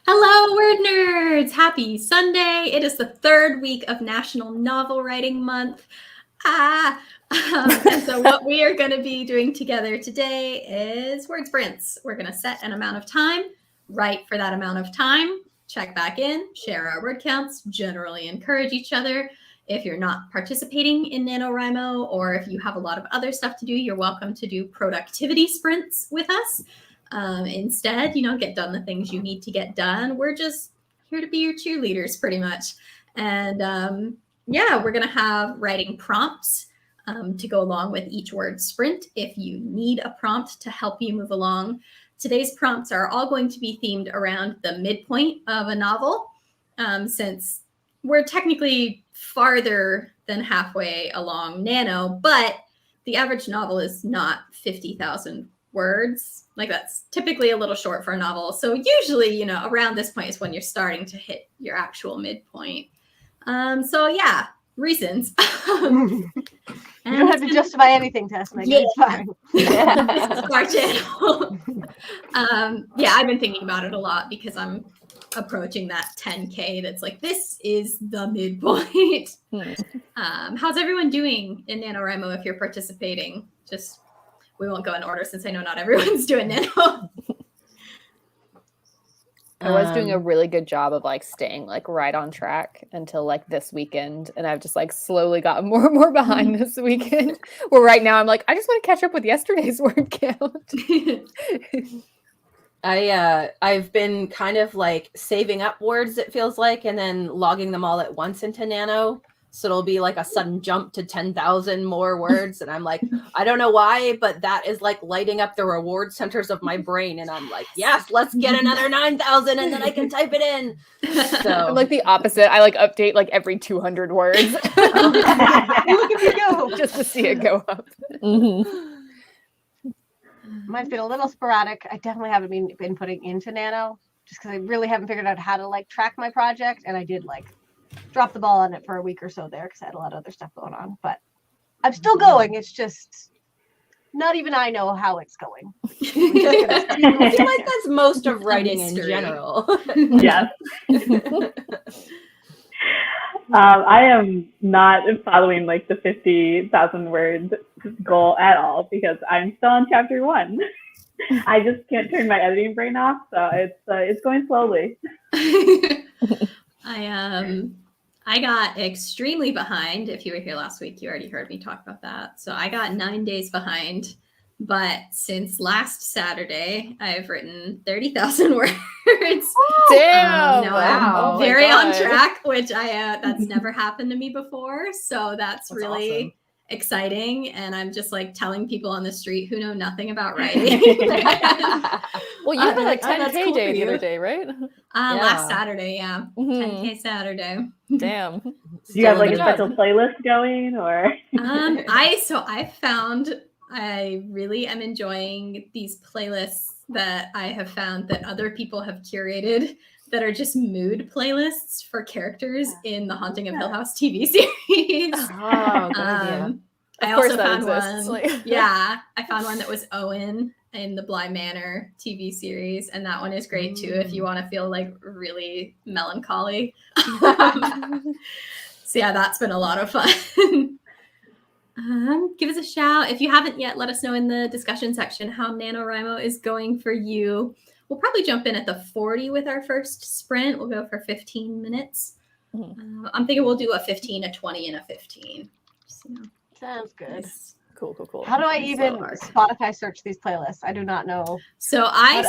Hello, WordNerds! Happy Sunday! It is the third week of National Novel Writing Month. And so what we are going to be doing together today is word sprints. We're going to set an amount of time, write for that amount of time, check back in, share our word counts, generally encourage each other. If you're not participating in NaNoWRIMO or if you have a lot of other stuff to do, you're welcome to do productivity sprints with us. Instead, get done the things you need to get done. We're just here to be your cheerleaders pretty much. And we're going to have writing prompts to go along with each word sprint if you need a prompt to help you move along. Today's prompts are all going to be themed around the midpoint of a novel, since we're technically farther than halfway along Nano, but the average novel is not 50,000 words. Like, that's typically a little short for a novel. So usually, around this point is when you're starting to hit your actual midpoint. Reasons. You don't have to justify anything, Tessma. Yeah. It's fine. Yeah. This is our channel. I've been thinking about it a lot because I'm approaching that 10K that's like, this is the midpoint. How's everyone doing in NaNoWRIMO if you're participating? We won't go in order since I know not everyone's doing Nano. I was doing a really good job of staying right on track until this weekend, and I've just slowly gotten more and more behind this weekend. Where right now I'm I just want to catch up with yesterday's word count. I've been kind of saving up words, it feels like, and then logging them all at once into Nano. So it'll be a sudden jump to 10,000 more words. And I'm I don't know why, but that is lighting up the reward centers of my brain. And I'm yes, let's get another 9,000 and then I can type it in. So I'm the opposite. I update every 200 words. Look at you go. Just to see it go up. Mine's been a little sporadic. I definitely haven't been putting into Nano just because I really haven't figured out how to track my project. And I did drop the ball on it for a week or so there because I had a lot of other stuff going on. But I'm still going. It's just not even I know how it's going. I feel like that's most of writing in general. Yes. I am not following the 50,000 word goal at all because I'm still on chapter 1. I just can't turn my editing brain off, so it's going slowly. I got extremely behind. If you were here last week, you already heard me talk about that. So I got 9 days behind. But since last Saturday, I've written 30,000 words. Damn! I'm very on track, which that's never happened to me before. So that's really awesome. Exciting. And I'm just telling people on the street who know nothing about writing. Well, you had 10K cool day the other day, right? Last Saturday, yeah. 10K Saturday. Damn. Do you have a special playlist going or? I found I really am enjoying these playlists that I have found that other people have curated that are just mood playlists for characters in the Haunting of Hill House TV series. Oh, good idea. I also found one. I found one that was Owen in the Bly Manor TV series, and that one is great too if you want to feel really melancholy. So that's been a lot of fun. Give us a shout. If you haven't yet, let us know in the discussion section how NaNoWRIMO is going for you. We'll probably jump in at the 40 with our first sprint. We'll go for 15 minutes. I'm thinking we'll do a 15, a 20, and a 15. Sounds good. Nice. Cool. How do I even Spotify search these playlists? I do not know. So I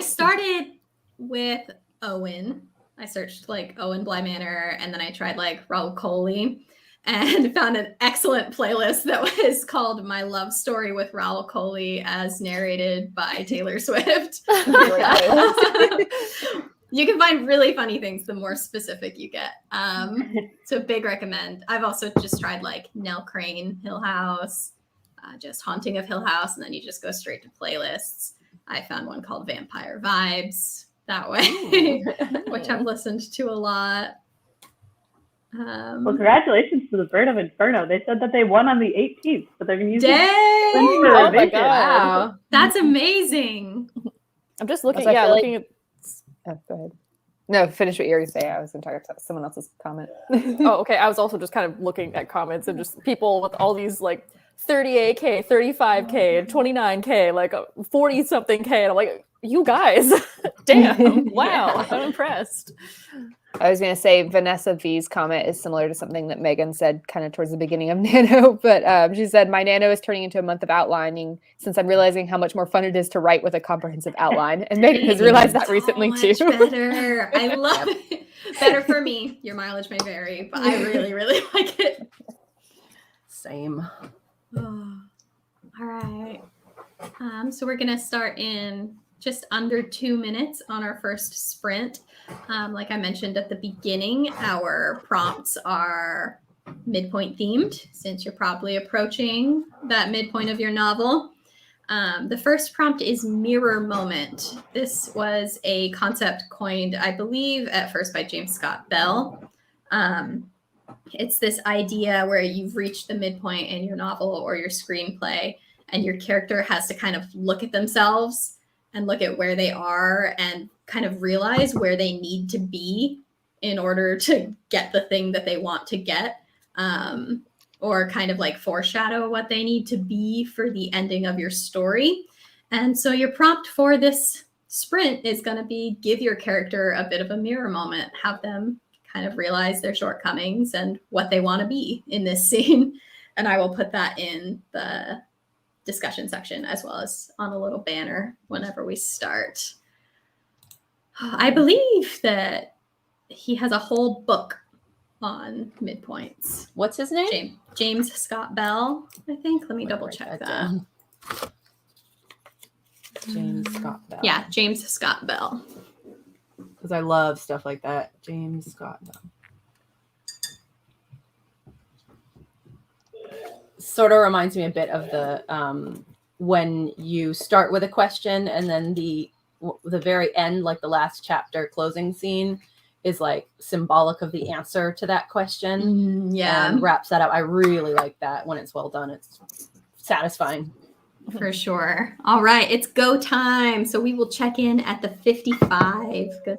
started with Owen. I searched Owen Bly Manor, and then I tried Raul Coley. And found an excellent playlist that was called My Love Story with Raul Coley as narrated by Taylor Swift. You can find really funny things the more specific you get. So big recommend. I've also just tried Nell Crane, Hill House, just Haunting of Hill House, and then you just go straight to playlists. I found one called Vampire Vibes that way, which I've listened to a lot. Well, congratulations to the Bird of Inferno. They said that they won on the 18th, but they're going to use Dang! Oh my God. Wow. That's amazing. I'm just looking, looking at Oh, go ahead. No, finish what you were saying. I was going to talk about someone else's comment. Oh, okay. I was also just kind of looking at comments and just people with all these like 38K, 35K, and 29K, like 40 something K. And I'm like, you guys, damn, wow, Yeah. I'm impressed. I was going to say Vanessa V's comment is similar to something that Megan said kind of towards the beginning of Nano, but she said, my Nano is turning into a month of outlining since I'm realizing how much more fun it is to write with a comprehensive outline. And Megan has realized that recently too. So much better. I love it. Better for me. Your mileage may vary, but I really, really like it. Same. Oh. All right. So we're going to start in just under 2 minutes on our first sprint. Like I mentioned at the beginning, our prompts are midpoint themed, since you're probably approaching that midpoint of your novel. The first prompt is mirror moment. This was a concept coined, I believe, at first by James Scott Bell. It's this idea where you've reached the midpoint in your novel or your screenplay, and your character has to kind of look at themselves and look at where they are and kind of realize where they need to be in order to get the thing that they want to get, or kind of like foreshadow what they need to be for the ending of your story. And so your prompt for this sprint is going to be give your character a bit of a mirror moment, have them kind of realize their shortcomings and what they want to be in this scene. And I will put that in the discussion section as well as on a little banner whenever we start. I believe that he has a whole book on midpoints. What's his name? James Scott Bell, I think. Let me double check that. Down. James Scott Bell. Yeah, James Scott Bell. Because I love stuff like that. James Scott Bell. Sort of reminds me a bit of the when you start with a question and then the very end, like the last chapter closing scene, is like symbolic of the answer to that question. Yeah. And wraps that up. I really like that when it's well done. It's satisfying. For sure. All right, it's go time. So we will check in at the 55. Good.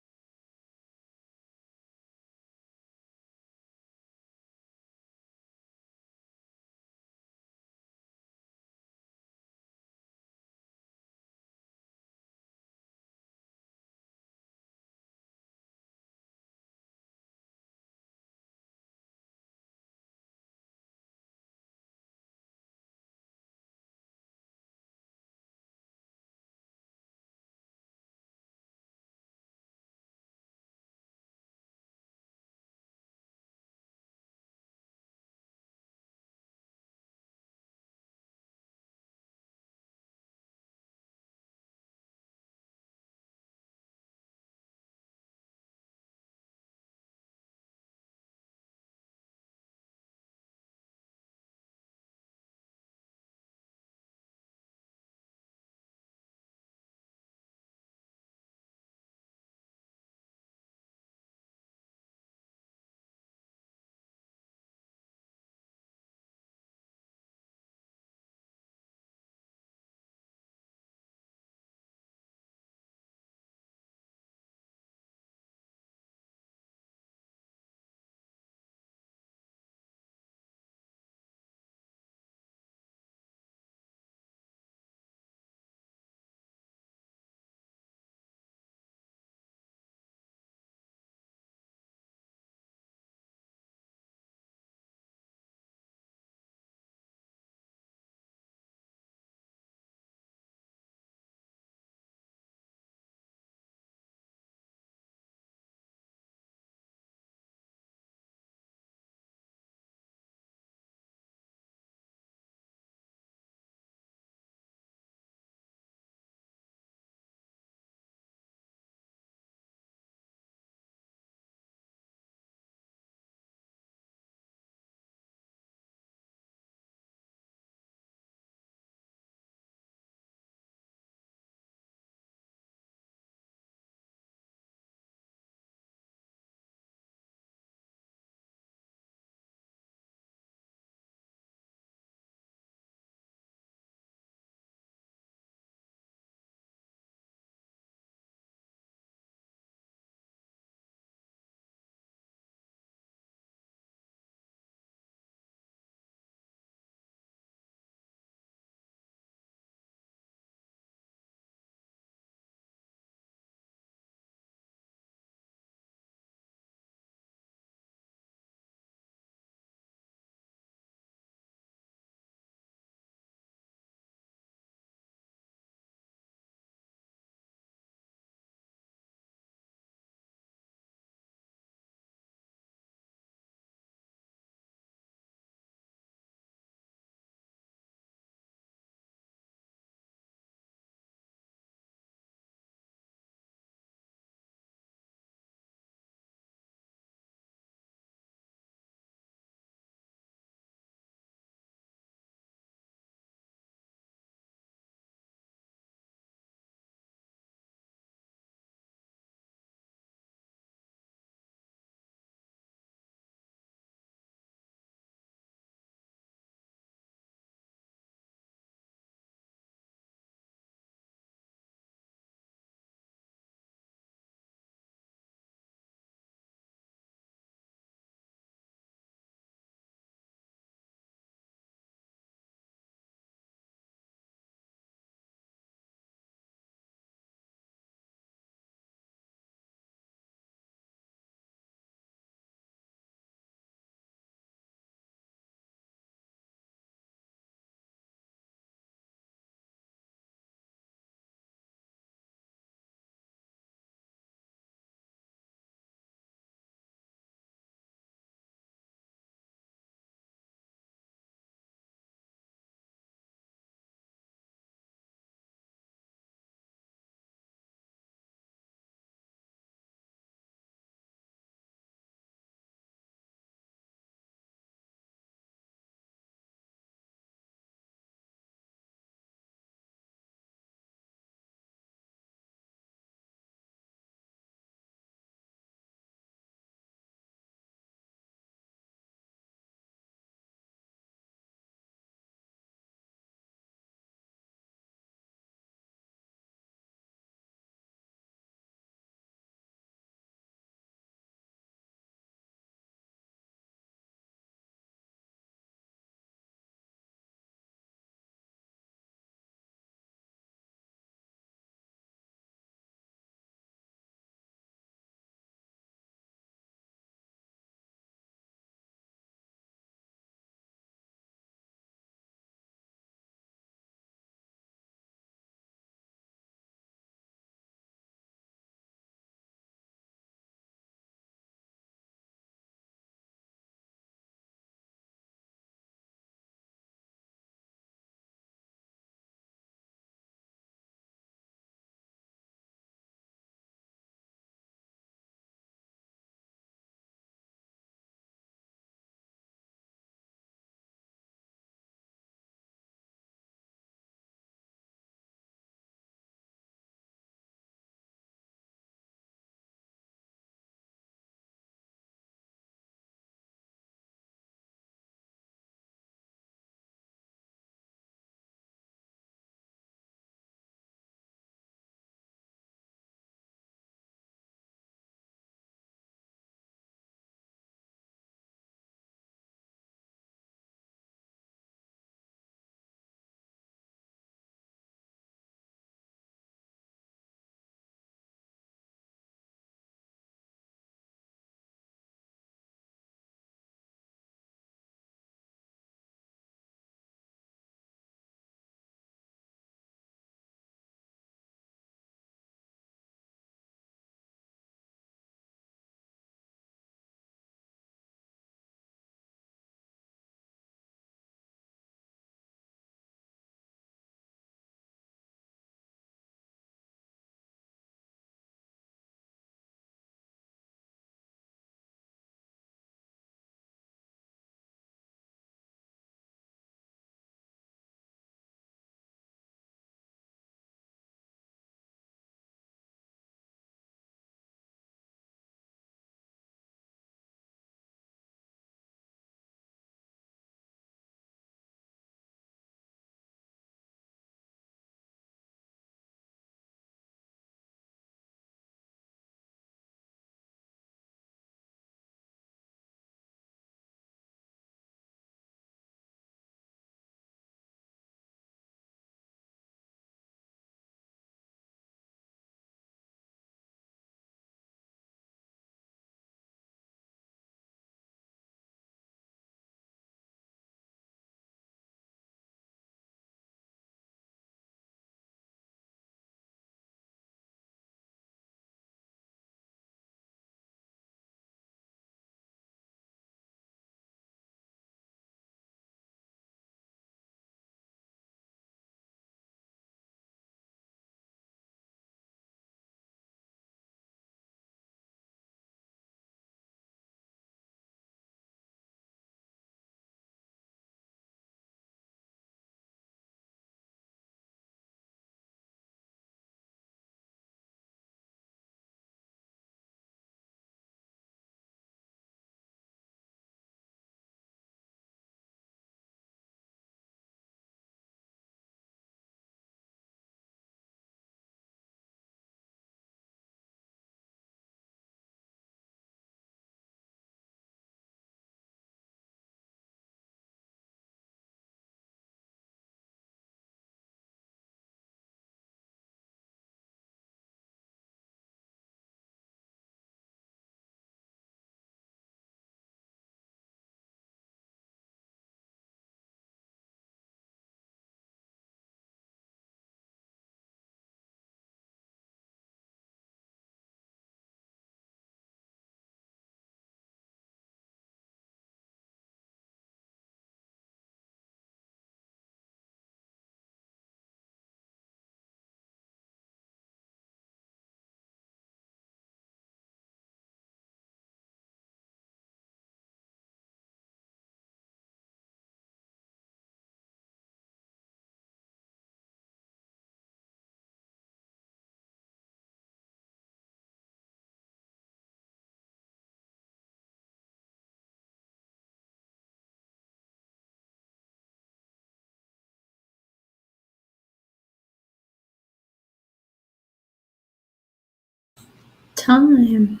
time.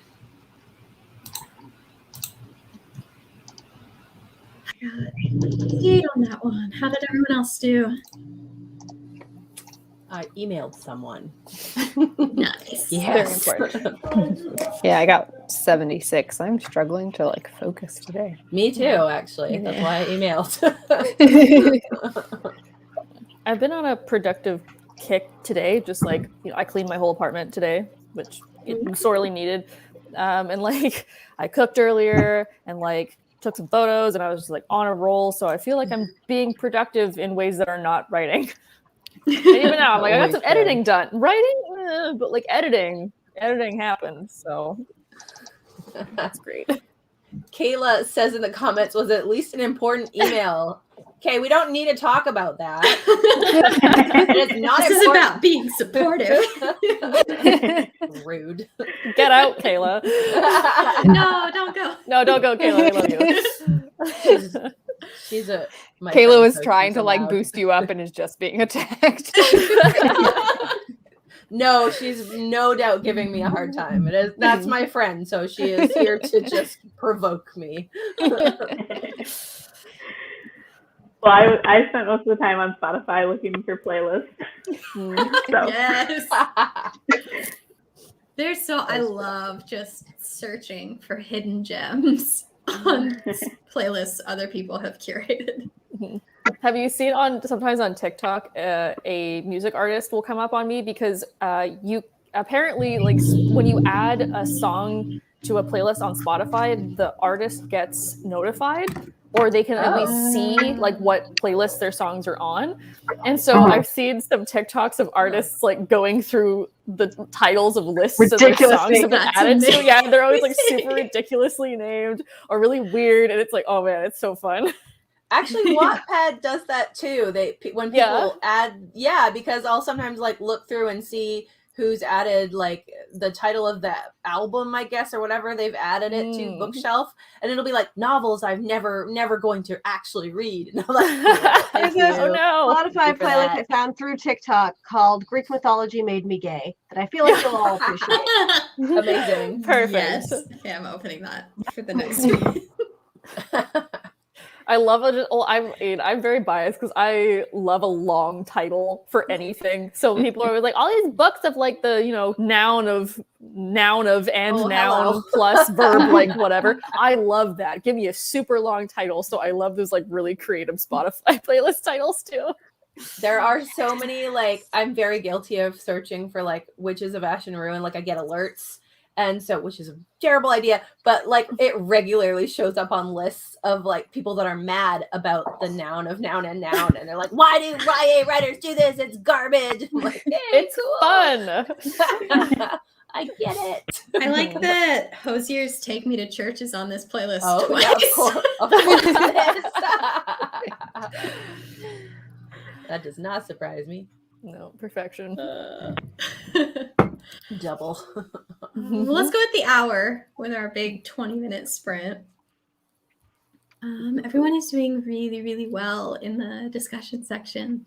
I got 8 on that one. How did everyone else do? I emailed someone. Nice. Yes. Very important. Yeah, I got 76. I'm struggling to like focus today. Me too, actually. That's Yeah. why I emailed. I've been on a productive kick today. Just like, I cleaned my whole apartment today, which it was sorely needed. And like, I cooked earlier and like took some photos, and I was just like on a roll. So I feel like I'm being productive in ways that are not writing. And even now, I'm like, I got some editing done. Writing, but like editing happens. So that's great. Kayla says in the comments, was at least an important email. Okay, we don't need to talk about that. It's not this is about being supportive. Rude. Get out, Kayla. No, don't go. No, don't go, Kayla. I love you. She's a. my Kayla friend, was so trying she's to like allowed. boost you up and is just being attacked. No, she's no doubt giving me a hard time. That's my friend, so she is here to just provoke me. Well, I spent most of the time on Spotify looking for playlists. So. Yes. I love just searching for hidden gems on playlists other people have curated. Have you seen sometimes on TikTok, a music artist will come up on me because you apparently, like, when you add a song to a playlist on Spotify, the artist gets notified, or they can at least see like what playlist their songs are on. And so I've seen some TikToks of artists like going through the titles of lists of their songs have been added to. Yeah, they're always like super ridiculously named or really weird, and it's like, oh man, it's so fun. Actually, Wattpad does that too. When people add, because I'll sometimes like look through and see who's added like the title of the album, I guess, or whatever they've added it to bookshelf, and it'll be like novels I've never going to actually read. And I'm like, There's oh no, Spotify playlist I found through TikTok called "Greek Mythology Made Me Gay" that I feel like you'll all appreciate. Amazing. Perfect. Yes. Okay, I'm opening that for the next week. I love it. I'm very biased because I love a long title for anything. So people are always like, all these books of like the, noun of and noun plus verb, like whatever. I love that. Give me a super long title. So I love those like really creative Spotify playlist titles too. There are so many, like, I'm very guilty of searching for like Witches of Ash and Ruin. Like I get alerts. And so, which is a terrible idea, but like it regularly shows up on lists of like people that are mad about the noun of noun and noun. And they're like, why do YA writers do this? It's garbage. I'm like, hey, it's cool. Fun. I get it. I like that Hosier's Take Me to Church is on this playlist twice. Yeah, of course it is. That does not surprise me. No, perfection. Double. Let's go with the hour with our big 20-minute sprint. Everyone is doing really, really well in the discussion section.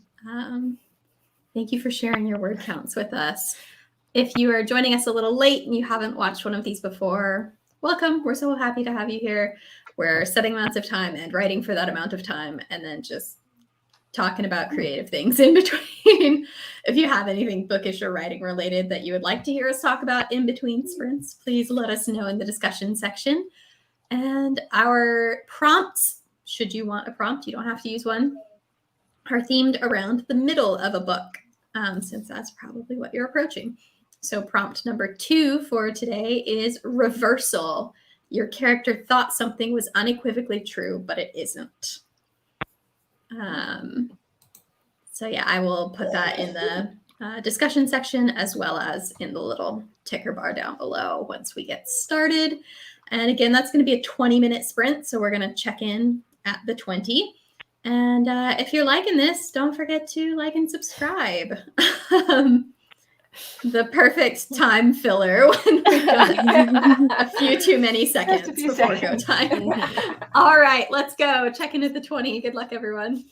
Thank you for sharing your word counts with us. If you are joining us a little late and you haven't watched one of these before, welcome. We're so happy to have you here. We're setting amounts of time and writing for that amount of time, and then just talking about creative things in between. If you have anything bookish or writing related that you would like to hear us talk about in between sprints, please let us know in the discussion section. And our prompts, should you want a prompt, you don't have to use one, are themed around the middle of a book, since that's probably what you're approaching. So prompt number 2 for today is reversal. Your character thought something was unequivocally true, but it isn't. So yeah, I will put that in the discussion section as well as in the little ticker bar down below once we get started. And again, that's going to be a 20-minute sprint. So we're going to check in at the 20. And if you're liking this, don't forget to like and subscribe. The perfect time filler when we've got a few too many seconds before go time. All right, let's go. Check in at the 20. Good luck, everyone.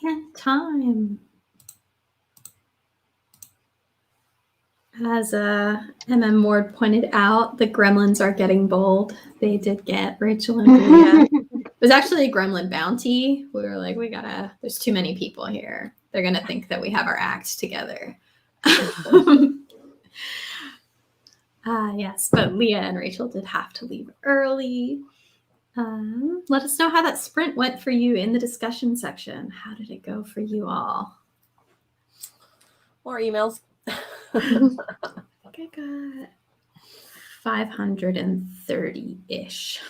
And time. As MM Ward pointed out, the gremlins are getting bold. They did get Rachel and Leah. It was actually a gremlin bounty. We were like, there's too many people here. They're going to think that we have our act together. Yes, but Leah and Rachel did have to leave early. Let us know how that sprint went for you in the discussion section. How did it go for you all? More emails. I think I got 530-ish.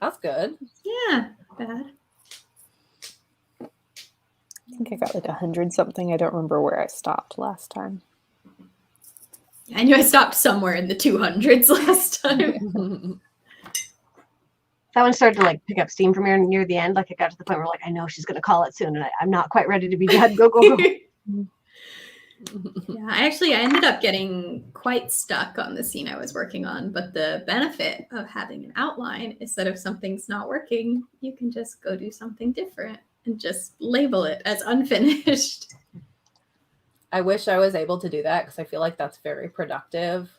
That's good. Yeah, bad. I think I got like 100 something. I don't remember where I stopped last time. I knew I stopped somewhere in the 200s last time. That one started to like pick up steam from near the end. Like it got to the point where like I know she's gonna call it soon, and I'm not quite ready to be done. Go. Yeah, I ended up getting quite stuck on the scene I was working on. But the benefit of having an outline is that if something's not working, you can just go do something different and just label it as unfinished. I wish I was able to do that because I feel like that's very productive.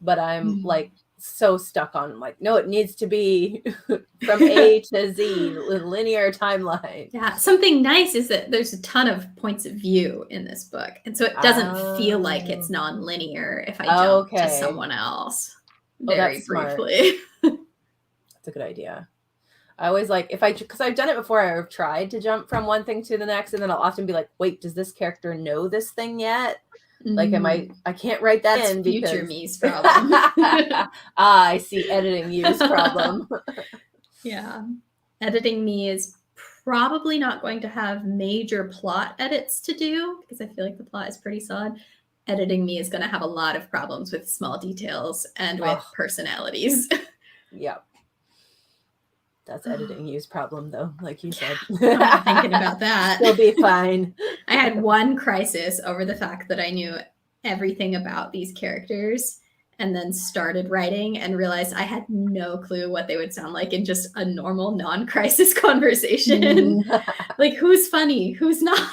But I'm like so stuck on like, no, it needs to be from A to Z, linear timeline. Yeah, something nice is that there's a ton of points of view in this book. And so it doesn't feel like it's non-linear if I jump to someone else very briefly. That's a good idea. I always like because I've done it before. I've tried to jump from one thing to the next, and then I'll often be like, wait, does this character know this thing yet? Like, I can't write that in because future me's problem. I see editing use problem. Yeah. Editing me is probably not going to have major plot edits to do because I feel like the plot is pretty solid. Editing me is going to have a lot of problems with small details and with personalities. Yep. That's editing use problem though, like you said. I'm not thinking about that. You'll be fine. I had one crisis over the fact that I knew everything about these characters and then started writing and realized I had no clue what they would sound like in just a normal non-crisis conversation. Like, who's funny? Who's not?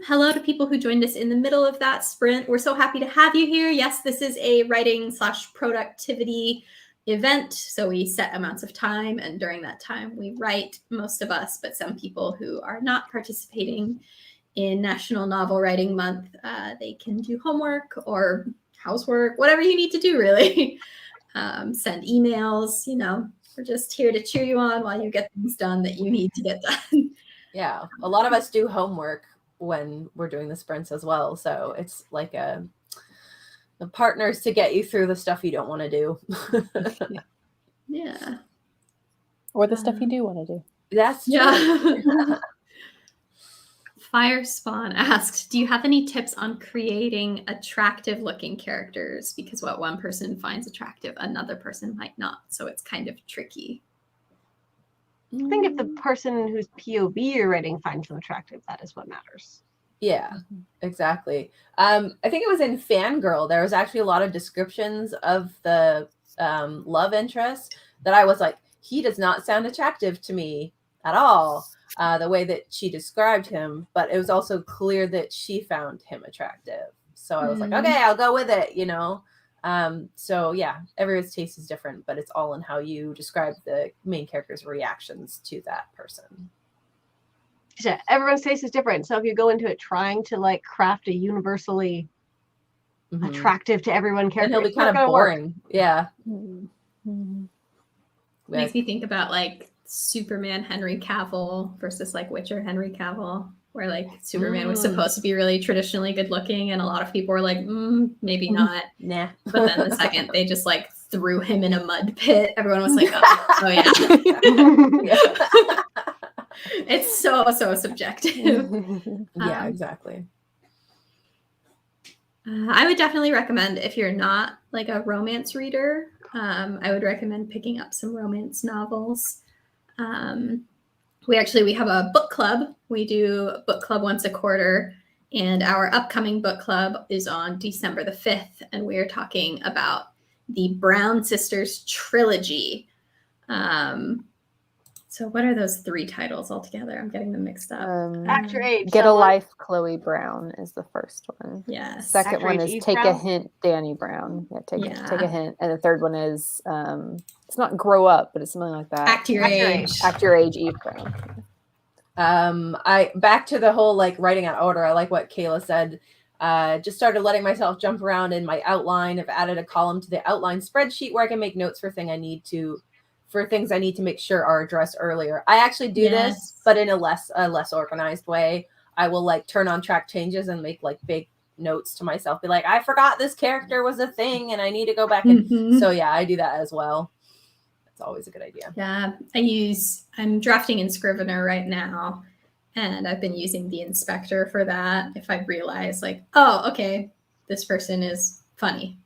Hello to people who joined us in the middle of that sprint. We're so happy to have you here. Yes, this is a writing/productivity event. So we set amounts of time, and during that time we write, most of us, but some people who are not participating in National Novel Writing Month, they can do homework or housework, whatever you need to do, really. Send emails, we're just here to cheer you on while you get things done that you need to get done. Yeah, a lot of us do homework when we're doing the sprints as well. So it's like the partners to get you through the stuff you don't want to do. Yeah. Or the stuff you do want to do. That's true. Yeah. Firespawn asked, do you have any tips on creating attractive looking characters? Because what one person finds attractive, another person might not. So it's kind of tricky. I think if the person whose POV you're writing finds them attractive, that is what matters. Yeah, exactly. I think it was in Fangirl. There was actually a lot of descriptions of the love interest that I was like, he does not sound attractive to me at all, the way that she described him. But it was also clear that she found him attractive. So I was like, okay, I'll go with it, So yeah, everyone's taste is different, but it's all in how you describe the main character's reactions to that person. Yeah, everyone's taste is different. So if you go into it trying to like craft a universally attractive to everyone character, and he'll be kind of boring. Yeah. Makes me think about like Superman Henry Cavill versus like Witcher Henry Cavill, where like Superman was supposed to be really traditionally good looking, and a lot of people were like, maybe not. Nah. But then the second they just like threw him in a mud pit, everyone was like, oh yeah. It's so subjective. Yeah, exactly. I would definitely recommend, if you're not like a romance reader, I would recommend picking up some romance novels. We have a book club. We do a book club once a quarter, and our upcoming book club is on December the 5th, and we're talking about the Brown Sisters trilogy. So what are those 3 titles altogether? I'm getting them mixed up. Act Your Age. Get a someone. Life, Chloe Brown is the first one. Yes. Second Act Your one Age, is Eve Take a Brown? Hint, Danny Brown. Yeah, take Yeah. a hint. And the third one is it's not Grow Up, but it's something like that. Act Your Act Your Age. Age. Act Your Age, Eve Brown. I back to the whole like writing out order. I like what Kayla said. Just started letting myself jump around in my outline. I've added a column to the outline spreadsheet where I can make notes for things I need to make sure are addressed earlier. I actually do this, but in a less organized way. I will like turn on track changes and make like big notes to myself. Be like, I forgot this character was a thing and I need to go back. And Mhm. so yeah, I do that as well. It's always a good idea. Yeah, I'm drafting in Scrivener right now, and I've been using the inspector for that. If I realize like, oh, okay, this person is funny,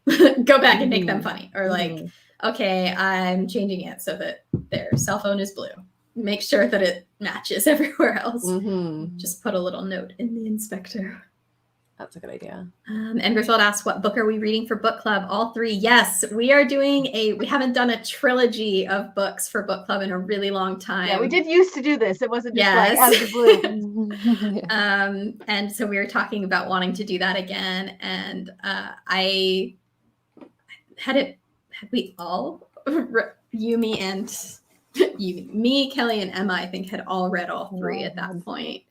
go back and make them funny. Or like, okay, I'm changing it so that their cell phone is blue. Make sure that it matches everywhere else. Just put a little note in the inspector. That's a good idea. And Griswold asked, what book are we reading for book club? All 3. Yes, we are doing we haven't done a trilogy of books for book club in a really long time. Yeah, we did used to do this. It wasn't just like Yes. out of the blue. And so we were talking about wanting to do that again. And I had we all, Yumi and Yumi, me, Kelly, and Emma, I think had all read all 3 at that point.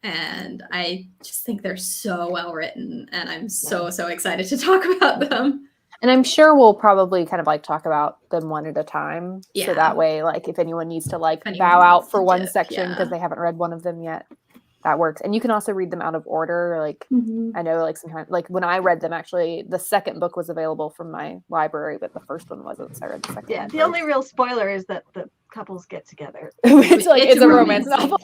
And I just think they're so well written, and I'm so excited to talk about them. And I'm sure we'll probably kind of like talk about them one at a time. Yeah. So that way, like if anyone needs to like anyone bow out needs for to one dip, section because they haven't read one of them yet, that works. And you can also read them out of order. Like I know like sometimes like when I read them, actually the second book was available from my library, but the first one wasn't. So I read the second Yeah, one the first. only real spoiler is that the couples get together. It's like It's it's a romance novel.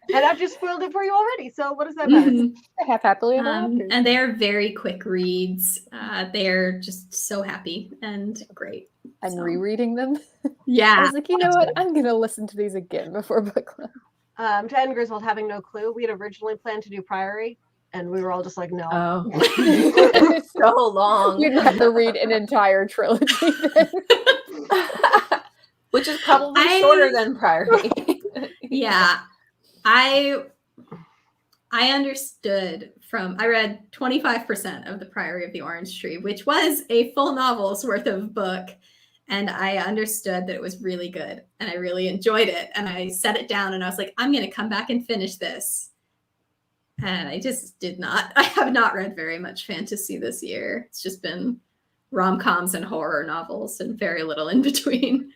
And I've just spoiled it for you already. So what does that matter? Half happily ever after. And they are very quick reads. They're just so happy and great. I'm So, rereading them. I yeah. was like, you know what? I'm gonna listen to these again before book club. To end Griswold having no clue, we had originally planned to do Priory, and we were all just like, no. Oh, it's so long. You'd have to read an entire trilogy then. Which is probably shorter than Priory. Yeah. I understood I read 25% of The Priory of the Orange Tree, which was a full novel's worth of book. And I understood that it was really good and I really enjoyed it. And I set it down and I was like, I'm going to come back and finish this. And I just did not. I have not read very much fantasy this year. It's just been rom-coms and horror novels and very little in between.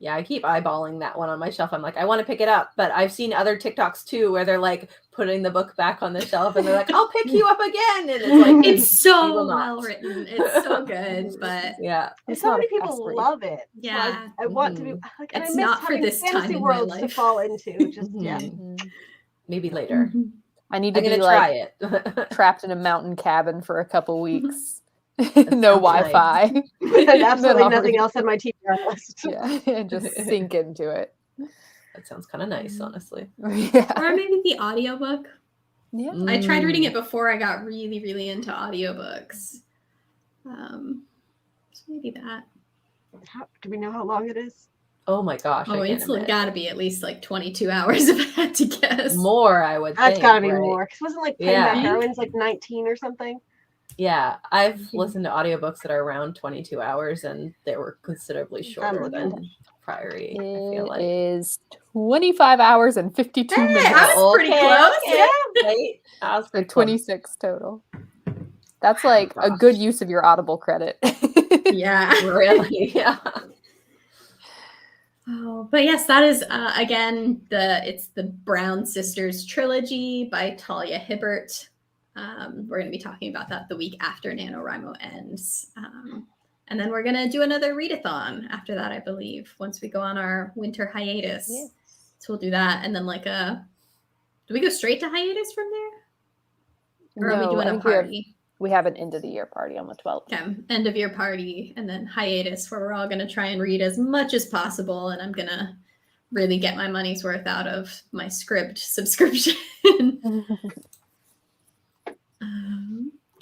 Yeah, I keep eyeballing that one on my shelf. I'm like, I want to pick it up, but I've seen other TikToks too where they're like putting the book back on the shelf and they're like, I'll pick you up again. And it's like, It's so well written. It's so good, but yeah, And so many people love it. Yeah. So I want to be like, and It's I miss not for having this time fantasy in my worlds to life. fall into. Just yeah. maybe later. I need to I'm gonna be try like it. trapped in a mountain cabin for a couple weeks. No sounds Wi-Fi. And Then absolutely I'll nothing read- else on my TBR list. Yeah, and just sink into it. That sounds kind of nice, honestly. Yeah. or maybe the audiobook. Yeah. I tried reading it before I got really, really into audiobooks. So maybe that. Do we know how long it is? Oh my gosh! Oh, I can't it's imagine. got to be at least like 22 hours if I had to guess. More, I would That's think. got to be right? more. Because wasn't like Yeah. Paperback Heroines like 19 or something? Yeah, I've listened to audiobooks that are around 22 hours and they were considerably shorter looking than Priory. I feel It like. is 25 hours and 52 Hey, minutes. I was pretty close. Yeah, right? I was So pretty close. 26 total. That's like a good use of your Audible credit. Yeah. Really? Yeah. Oh, but yes, that is again it's the Brown Sisters trilogy by Talia Hibbert. We're going to be talking about that the week after NaNoWRIMO ends. And then we're going to do another readathon after that, I believe, once we go on our winter hiatus. Yes. So we'll do that. And then do we go straight to hiatus from there? Or are we doing I a think party? we have an end of the year party on the 12th. Okay, end of year party and then hiatus where we're all going to try and read as much as possible. And I'm going to really get my money's worth out of my Scribd subscription.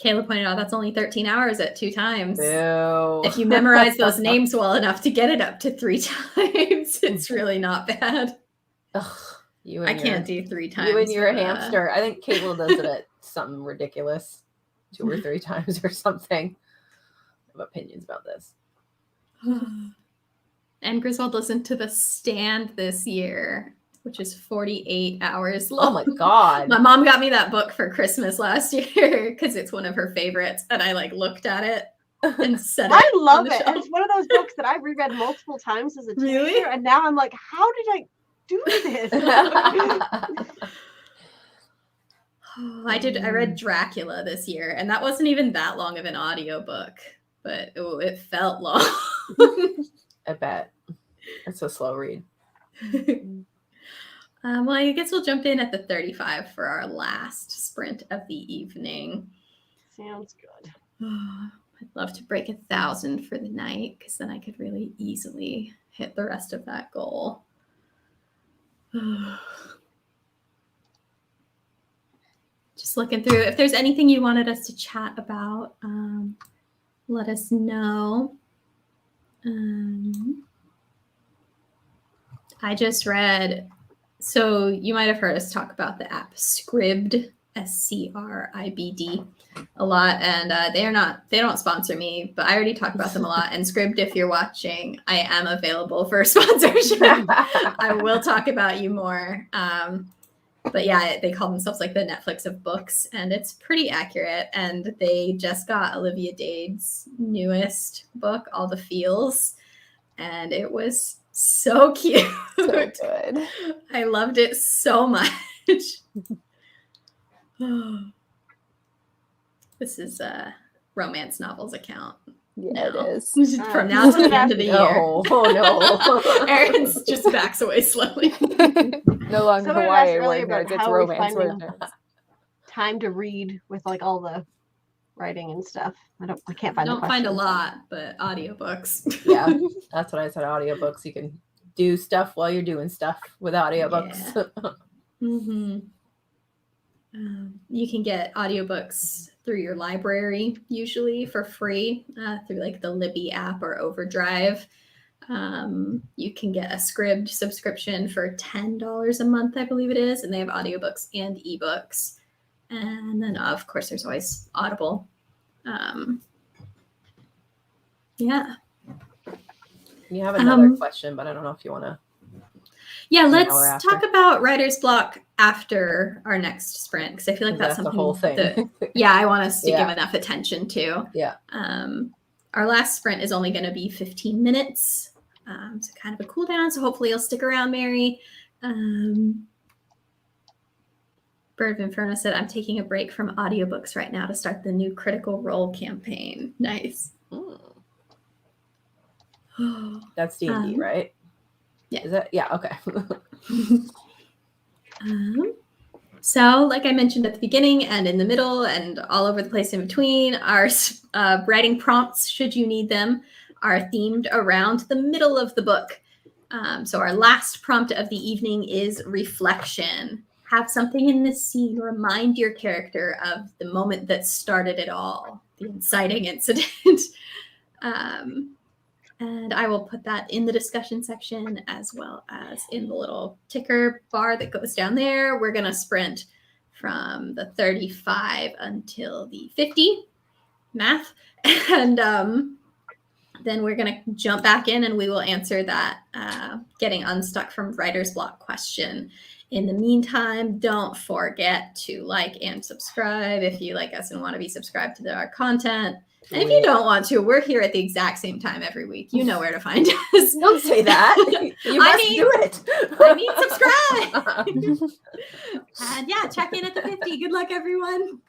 Kayla pointed out that's only 13 hours at 2 times. Ew. If you memorize those names well enough to get it up to 3 times, it's really not bad. Ugh, you I and can't your, do 3 times. you and your with, hamster. I think Caitlin does it at something ridiculous, 2 or 3 times or something. I have opinions about this. And Griswold listened to The Stand this year, which is 48 hours long. Oh my god. My mom got me that book for Christmas last year because it's one of her favorites, and I like looked at it and set it. I love on the it. And shelf. it's one of those books that I've reread multiple times as a teenager, Really? and now I'm like, how did I do this? I read Dracula this year, and that wasn't even that long of an audiobook, but it felt long. I bet. It's a slow read. Well, I guess we'll jump in at the 35 for our last sprint of the evening. Sounds good. I'd love to break 1,000 for the night because then I could really easily hit the rest of that goal. Just looking through. If there's anything you wanted us to chat about, let us know. I just read, so you might have heard us talk about the app Scribd, Scribd, a lot, and they don't sponsor me, but I already talk about them a lot. And Scribd, if you're watching, I am available for sponsorship. I will talk about you more. But yeah, they call themselves like the Netflix of books, and it's pretty accurate. And they just got Olivia Dade's newest book, All the Feels, and it was so cute. So good. I loved it so much. This is a romance novels account. Yeah, now. it is. From now to the end of the year. No, oh no. Aaron's just backs away slowly. No longer Someone asked Hawaii earlier word about nerds, it's how we're romance word finding nerds. time to read with like all the writing and stuff. I can't I find. don't find a lot, but audiobooks. Yeah, that's what I said. Audiobooks. You can do stuff while you're doing stuff with audiobooks. Mm-hmm. You can get audiobooks through your library, usually for free, through like the Libby app or Overdrive. You can get a Scribd subscription for $10 a month, I believe it is, and they have audiobooks and ebooks. And then, of course, there's always Audible. Yeah. You have another question, but I don't know if you want to. Yeah, An let's hour after. talk about writer's block after our next sprint, because I feel like that's the something whole thing. that I want us to Yeah. give enough attention to. Yeah. Our last sprint is only going to be 15 minutes, so kind of a cool down. So hopefully you'll stick around, Mary. Bird of Inferno said, "I'm taking a break from audiobooks right now to start the new Critical Role campaign." Nice. That's D&D, right? yeah. Is that? Yeah. Okay. So, like I mentioned at the beginning and in the middle and all over the place in between, our writing prompts, should you need them, are themed around the middle of the book. So our last prompt of the evening is reflection. Have something in this scene remind your character of the moment that started it all, the inciting incident. And I will put that in the discussion section as well as in the little ticker bar that goes down there. We're going to sprint from the 35 until the 50, math. And then we're going to jump back in and we will answer that getting unstuck from writer's block question. In the meantime, don't forget to like and subscribe if you like us and want to be subscribed to our content. And if you don't want to, we're here at the exact same time every week. You know where to find us. Don't say that. You must do it. I mean, subscribe. And yeah, check in at the 50. Good luck, everyone.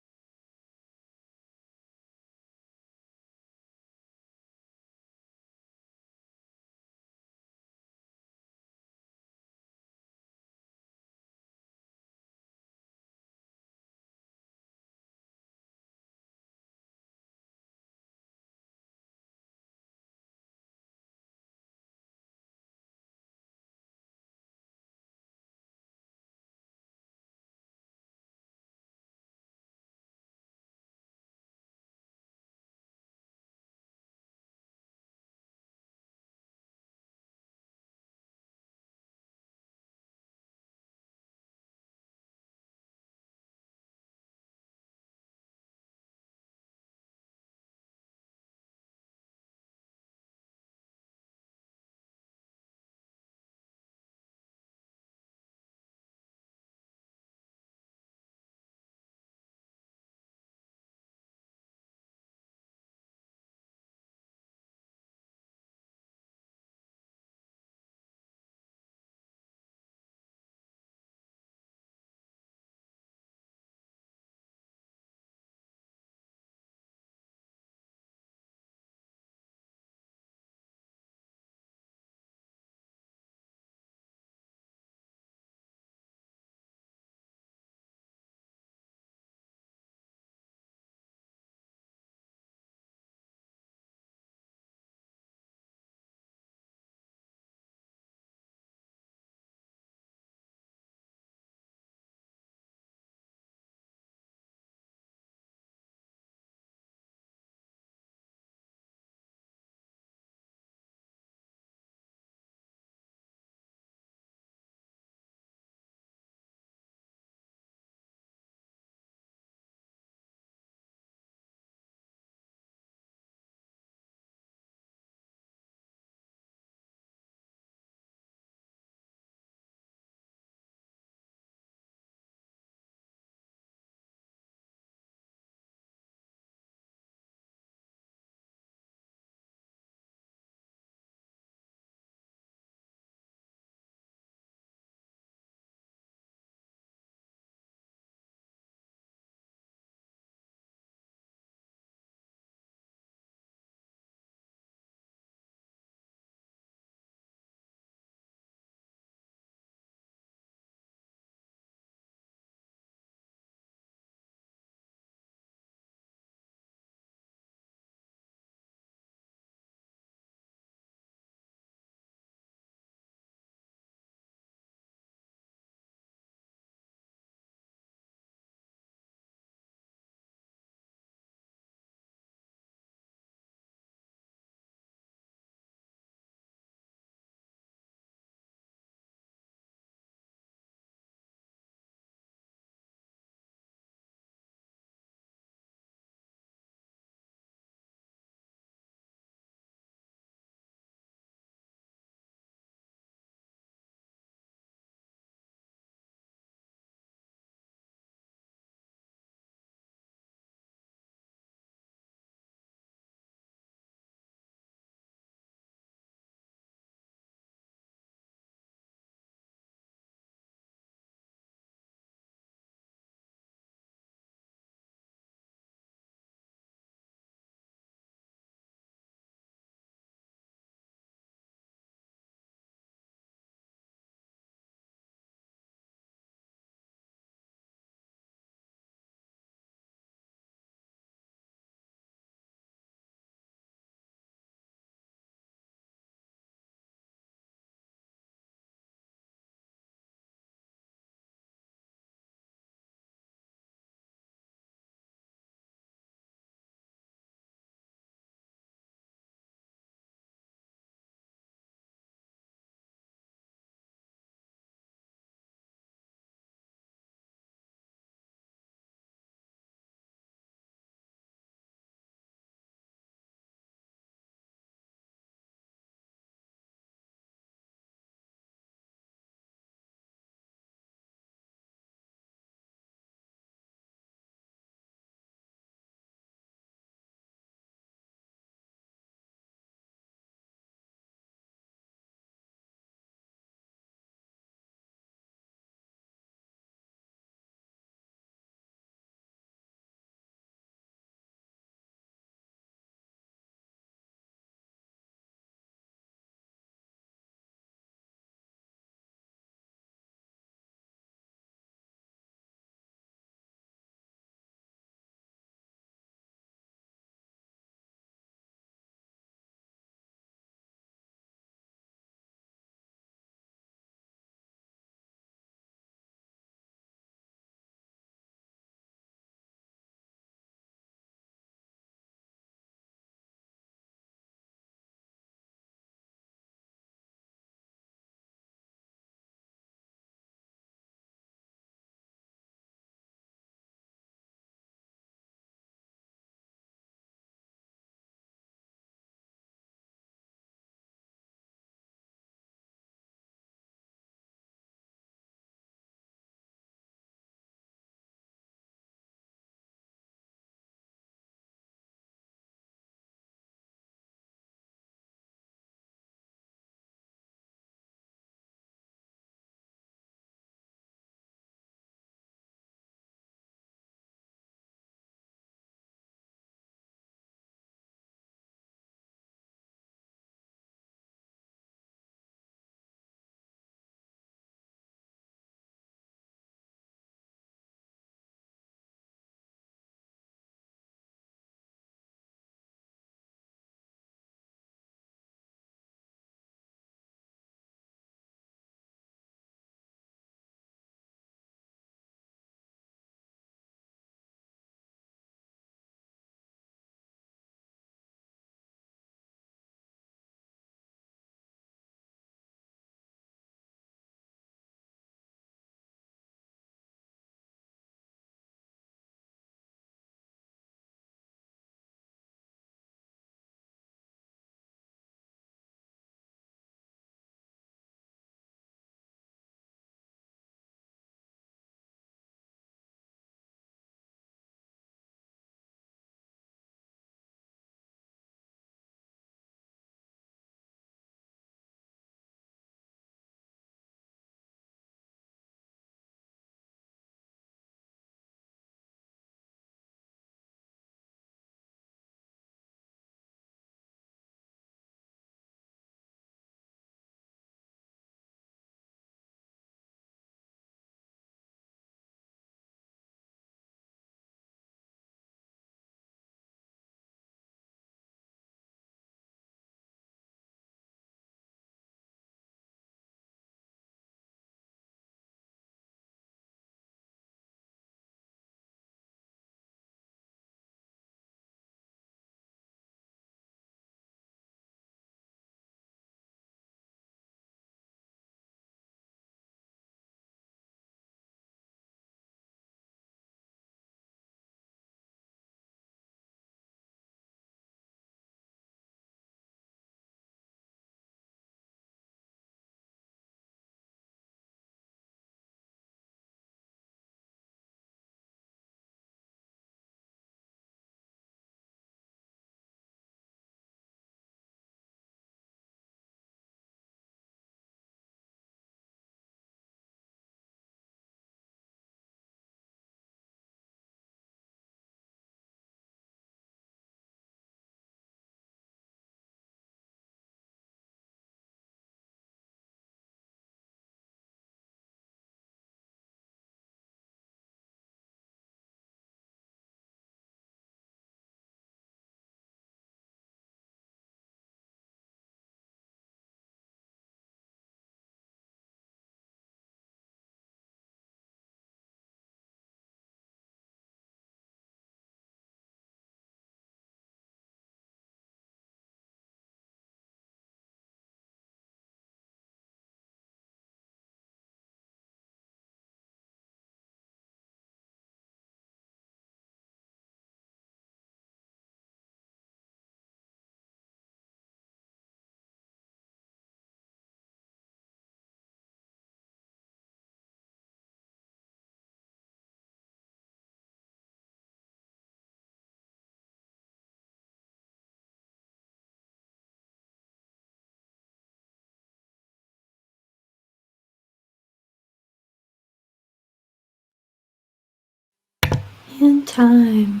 In time.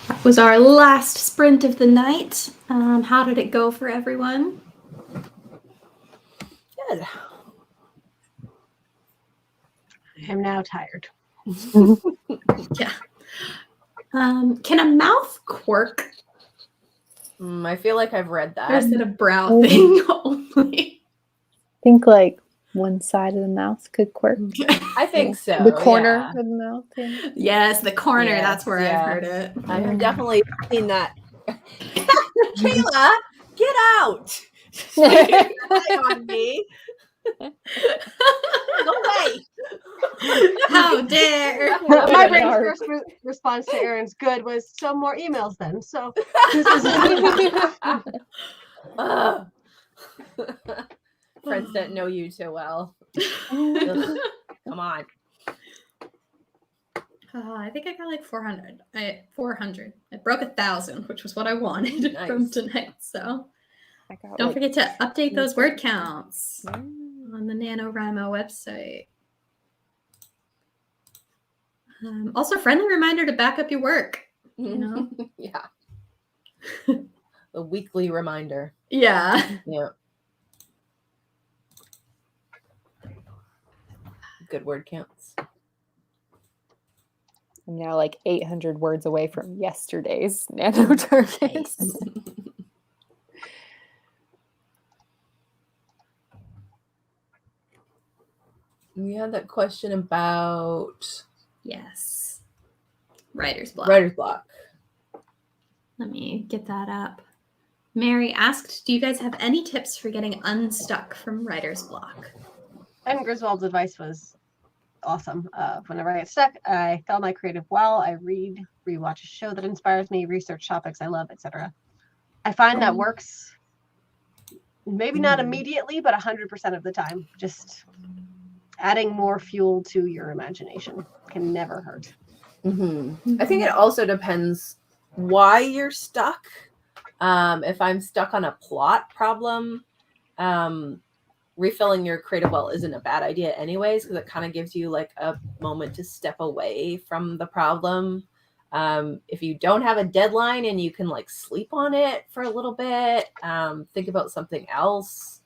That was our last sprint of the night. How did it go for everyone? Good. I am now tired. Yeah. Can a mouth quirk? I feel like I've read Or is that. it a brow thing only? think like one side of the mouth could quirk. I think so. The corner yeah. of the mouth. Yeah. Yes, the corner. Yes, That's where yes. I've heard it. I have definitely seen that. Kayla, get out! Relying on me. Go away. How dare! My Really brain's hard. first response to Aaron's good was some more emails then. So this is Ugh. Friends that know you too well. Ugh, come on. I think I got like 400. 400. I broke 1,000, which was what I wanted Nice. from tonight. So I got don't like, forget to update those word counts yeah. on the NaNoWRIMO website. Also, friendly reminder to back up your work. You know? Yeah. The weekly reminder. Yeah. Yeah. Good word counts. I'm now like 800 words away from yesterday's nano targets. Nice. We had that question about Yes. Writer's block. writer's block. Let me get that up. Mary asked, do you guys have any tips for getting unstuck from writer's block? and Griswold's advice was awesome. Whenever I get stuck, I fill my creative well. I read, rewatch a show that inspires me, research topics I love, etc. I find that works. Maybe not immediately, but 100% of the time. Just adding more fuel to your imagination can never hurt. I think it also depends why you're stuck. If I'm stuck on a plot problem, refilling your creative well isn't a bad idea anyways, because it kind of gives you like a moment to step away from the problem. If you don't have a deadline and you can like sleep on it for a little bit, think about something else.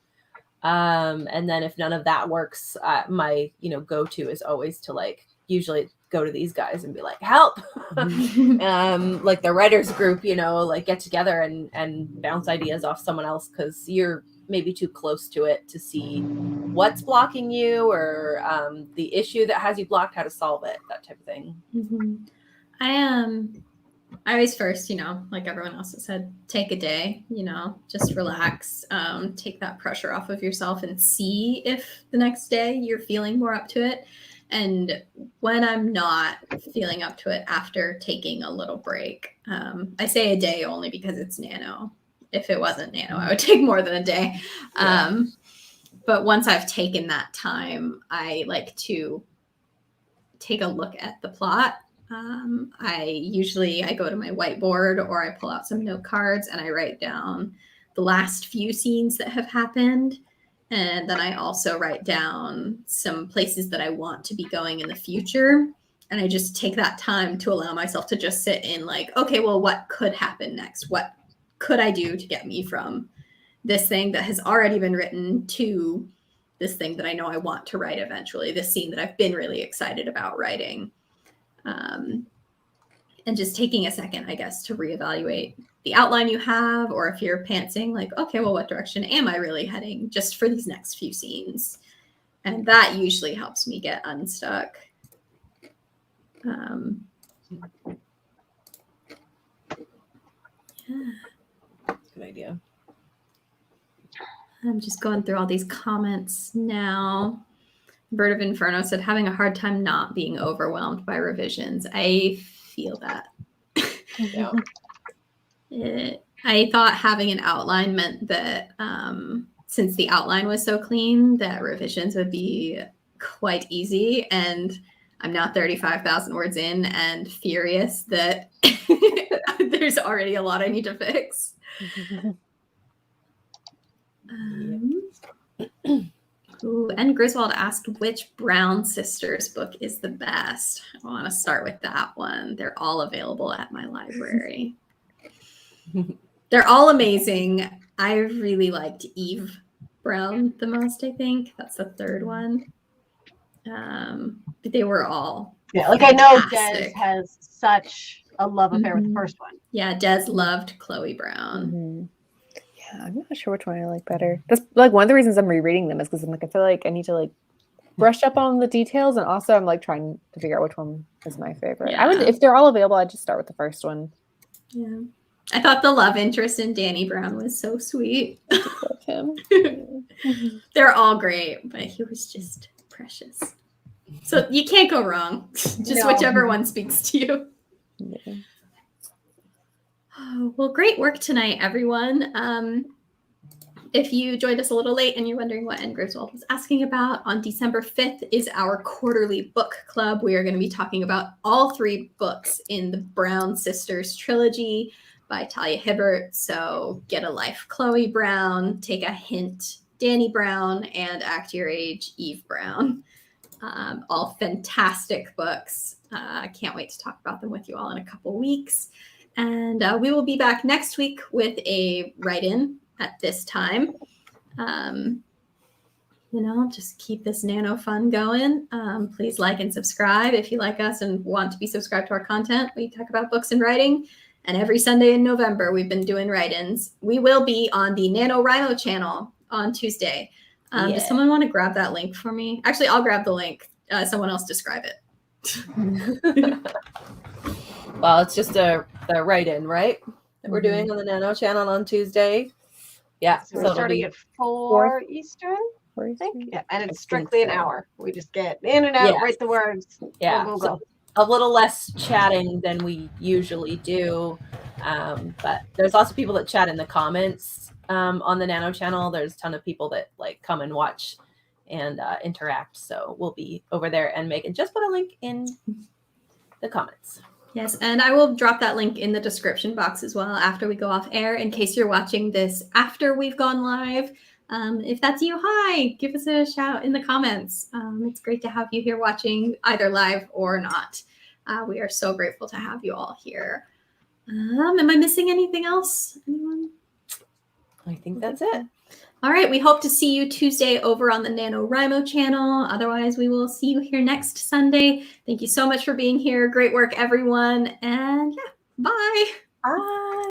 And then if none of that works, my go-to is always to like usually go to these guys and be like, help. Like the writers group, like get together and bounce ideas off someone else, because you're maybe too close to it to see what's blocking you, or the issue that has you blocked, how to solve it, that type of thing. I always first, like everyone else has said, take a day, just relax, take that pressure off of yourself and see if the next day you're feeling more up to it. And when I'm not feeling up to it after taking a little break, I say a day only because it's nano. If it wasn't nano, I would take more than a day. Yeah. But once I've taken that time, I like to take a look at the plot. I go to my whiteboard, or I pull out some note cards and I write down the last few scenes that have happened. And then I also write down some places that I want to be going in the future. And I just take that time to allow myself to just sit in like, okay, well, what could happen next? What could I do to get me from this thing that has already been written to this thing that I know I want to write eventually, this scene that I've been really excited about writing. And just taking a second, I guess, to reevaluate the outline you have, or if you're pantsing, like, okay, well, what direction am I really heading just for these next few scenes? And that usually helps me get unstuck. Yeah. Good idea. I'm just going through all these comments now. Bird of Inferno said, having a hard time not being overwhelmed by revisions. I feel that. Yeah. I thought having an outline meant that since the outline was so clean, that revisions would be quite easy. And I'm now 35,000 words in and furious that there's already a lot I need to fix. Ooh, and Griswold asked which Brown Sisters book is the best. I want to start with that one. They're all available at my library. They're all amazing. I really liked Eve Brown the most, I think. That's the third one. But they were all Yeah, like I know Des fantastic. has such a love affair with the Mhm. first one. Yeah, Des loved Chloe Brown. Mhm. Yeah, I'm not sure which one I like better. That's like one of the reasons I'm rereading them is because I'm like, I feel like I need to like brush up on the details, and also I'm like trying to figure out which one is my favorite. I would, Yeah. if they're all available, I'd just start with the first one. Yeah. I thought the love interest in Danny Brown was so sweet. I just love him. They're all great, but he was just precious. So you can't go wrong. Just No. whichever one speaks to you. Yeah. Oh, well, great work tonight, everyone. If you joined us a little late and you're wondering what Anne Griswold was asking about, on December 5th is our quarterly book club. We are going to be talking about all 3 books in the Brown Sisters trilogy by Talia Hibbert. So Get a Life, Chloe Brown, Take a Hint, Danny Brown, and Act Your Age, Eve Brown. All fantastic books. I can't wait to talk about them with you all in a couple weeks. And we will be back next week with a write-in at this time. Just keep this nano fun going. Please like and subscribe if you like us and want to be subscribed to our content. We talk about books and writing. And every Sunday in November, we've been doing write-ins. We will be on the NaNoWRIMO channel on Tuesday. Does someone want to grab that link for me? Actually, I'll grab the link. Someone else describe it. Well, it's just the write-in, right? That we're doing on the Nano channel on Tuesday. Yeah, So we're starting at 4 Eastern, I think. Yeah, and it's strictly an hour. We just get in and out, Yeah. write the words. Yeah, Go, go, so go. a little less chatting than we usually do. But there's lots of people that chat in the comments on the Nano channel. There's a ton of people that like come and watch and interact. So we'll be over there, and Megan just put a link in the comments. Yes, and I will drop that link in the description box as well after we go off air in case you're watching this after we've gone live. If that's you, hi, give us a shout in the comments. It's great to have you here watching either live or not. We are so grateful to have you all here. Am I missing anything else? Anyone? I think that's it. All right, we hope to see you Tuesday over on the NaNoWRIMO channel. Otherwise, we will see you here next Sunday. Thank you so much for being here. Great work, everyone. And yeah, bye. Bye.